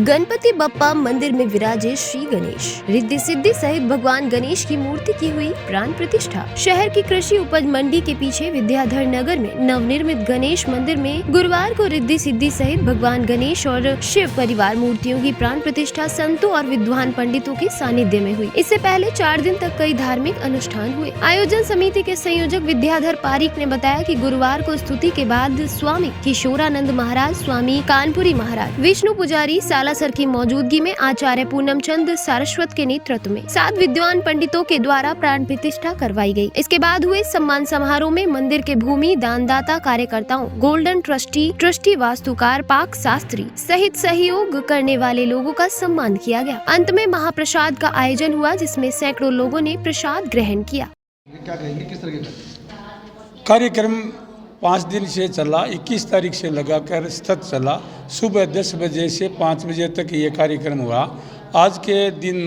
गणपति बप्पा मंदिर में विराजे श्री गणेश। रिद्धि सिद्धि सहित भगवान गणेश की मूर्ति की हुई प्राण प्रतिष्ठा। शहर की कृषि उपज मंडी के पीछे विद्याधर नगर में नवनिर्मित गणेश मंदिर में गुरुवार को रिद्धि सिद्धि सहित भगवान गणेश और शिव परिवार मूर्तियों की प्राण प्रतिष्ठा संतों और विद्वान पंडितों के सानिध्य में हुई। इससे पहले 4 दिन तक कई धार्मिक अनुष्ठान हुए। आयोजन समिति के संयोजक विद्याधर पारीक ने बताया कि गुरुवार को स्तुति के बाद स्वामी किशोरानंद महाराज, स्वामी कानपुरी महाराज, विष्णु पुजारी सालासर की मौजूदगी में आचार्य पूनम चंद सारस्वत के नेतृत्व में 7 विद्वान पंडितों के द्वारा प्राण प्रतिष्ठा करवाई गई। इसके बाद हुए सम्मान समारोह में मंदिर के भूमि दानदाता कार्यकर्ताओं, गोल्डन ट्रस्टी वास्तुकार, पाक शास्त्री सहित सहयोग करने वाले लोगों का सम्मान किया गया। अंत में महाप्रसाद का आयोजन हुआ, जिसमें सैकड़ों लोगों ने प्रसाद ग्रहण किया। क्या कहेंगे, किस तरह का कार्यक्रम 5 दिन से चला, 21 तारीख से लगाकर सतत चला। सुबह 10 बजे से 5 बजे तक ये कार्यक्रम हुआ। आज के दिन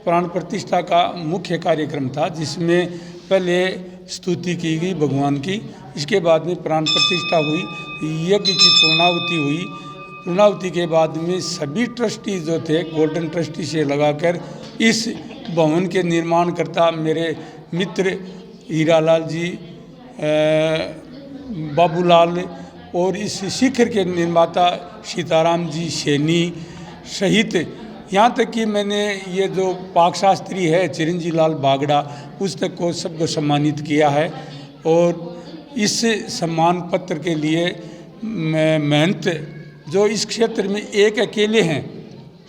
प्राण प्रतिष्ठा का मुख्य कार्यक्रम था, जिसमें पहले स्तुति की गई भगवान की, इसके बाद में प्राण प्रतिष्ठा हुई, यज्ञ की पूर्णाहुति हुई। पूर्णाहुति के बाद में सभी ट्रस्टी जो थे गोल्डन ट्रस्टी से लगाकर इस भवन के निर्माणकर्ता मेरे मित्र हीरालाल जी, बाबूलाल और इस शिखर के निर्माता सीताराम जी सैनी सहित, यहाँ तक कि मैंने ये जो पाक शास्त्री है चिरंजी लाल बागड़ा, उस तक को सबको सम्मानित किया है। और इस सम्मान पत्र के लिए महंत जो इस क्षेत्र में एक अकेले हैं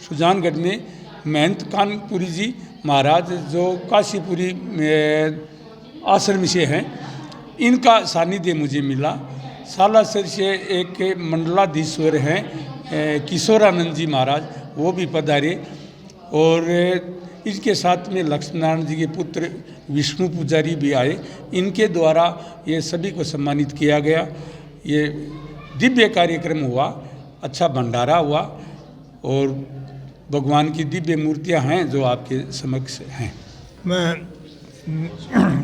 सुजानगढ़ में, महंत कानपुरी जी महाराज जो काशीपुरी आश्रम से हैं, इनका सानिध्य मुझे मिला। सालासर से एक मंडलाधीश्वर हैं किशोरानंद जी महाराज, वो भी पधारे। और इसके साथ में लक्ष्मीनारायण जी के पुत्र विष्णु पुजारी भी आए। इनके द्वारा ये सभी को सम्मानित किया गया। ये दिव्य कार्यक्रम हुआ, अच्छा भंडारा हुआ और भगवान की दिव्य मूर्तियां हैं जो आपके समक्ष हैं। मैं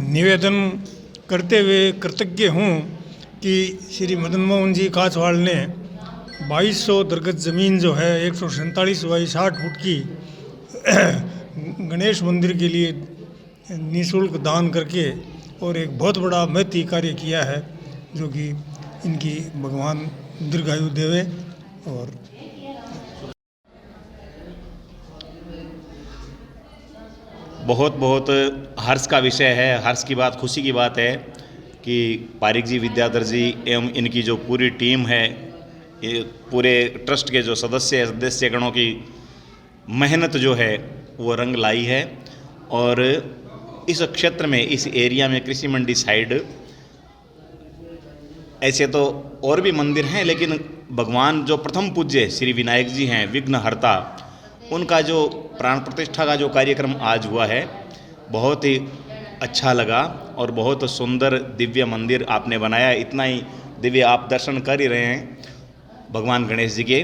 निवेदन करते हुए कृतज्ञ हूँ कि श्री मदन मोहन जी काछवाड़ ने 2200 दरगज ज़मीन जो है 147 बाई 60 फुट की गणेश मंदिर के लिए निःशुल्क दान करके और एक बहुत बड़ा महती कार्य किया है, जो कि इनकी भगवान दीर्घायु देवे। और बहुत बहुत हर्ष का विषय है, हर्ष की बात, खुशी की बात है कि पारिक जी, विद्याधर जी एवं इनकी जो पूरी टीम है, ये पूरे ट्रस्ट के जो सदस्यगणों की मेहनत जो है वो रंग लाई है। और इस क्षेत्र में, इस एरिया में, कृषि मंडी साइड ऐसे तो और भी मंदिर हैं, लेकिन भगवान जो प्रथम पूज्य श्री विनायक जी हैं, विघ्नहर्ता, उनका जो प्राण प्रतिष्ठा का जो कार्यक्रम आज हुआ है बहुत ही अच्छा लगा। और बहुत सुंदर दिव्य मंदिर आपने बनाया। इतना ही दिव्य आप दर्शन कर ही रहे हैं भगवान गणेश जी के।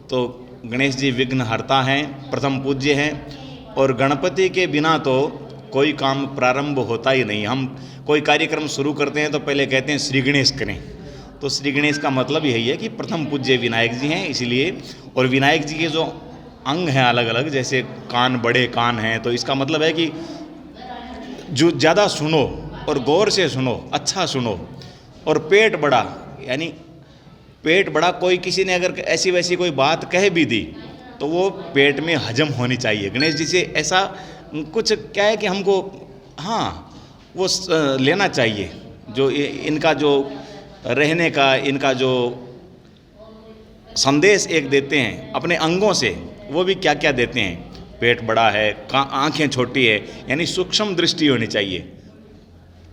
तो गणेश जी विघ्नहर्ता हैं, प्रथम पूज्य हैं, और गणपति के बिना तो कोई काम प्रारंभ होता ही नहीं। हम कोई कार्यक्रम शुरू करते हैं तो पहले कहते हैं श्री गणेश करें, तो श्री गणेश का मतलब यही है कि प्रथम पूज्य विनायक जी हैं, इसलिए। और विनायक जी के जो अंग हैं अलग अलग, जैसे कान, बड़े कान हैं, तो इसका मतलब है कि जो ज़्यादा सुनो और गौर से सुनो, अच्छा सुनो। और पेट बड़ा, यानी पेट बड़ा, कोई किसी ने अगर ऐसी वैसी कोई बात कह भी दी तो वो पेट में हजम होनी चाहिए। गणेश जी से ऐसा कुछ क्या है कि हमको वो लेना चाहिए, जो इनका जो रहने का, इनका जो संदेश एक देते हैं अपने अंगों से, वो भी क्या क्या देते हैं। पेट बड़ा है, आंखें छोटी है, यानी सूक्ष्म दृष्टि होनी चाहिए।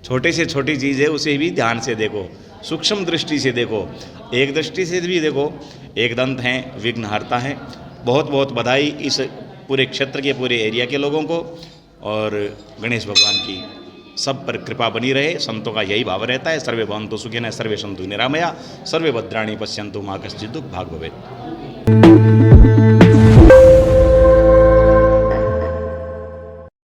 छोटे से छोटी चीज़ है उसे भी ध्यान से देखो, सूक्ष्म दृष्टि से देखो, एक दृष्टि से भी देखो। एक दंत हैं, विघ्नहर्ता हैं। बहुत बहुत बधाई इस पूरे क्षेत्र के, पूरे एरिया के लोगों को। और गणेश भगवान की सब पर कृपा बनी रहे। संतों का यही भाव रहता है, सर्वे भवन्तु सुखिनः, सर्वे सन्तु निरामया, सर्वे भद्राणि पश्यन्तु मा कश्चित् दुःखभाग् भवेत्।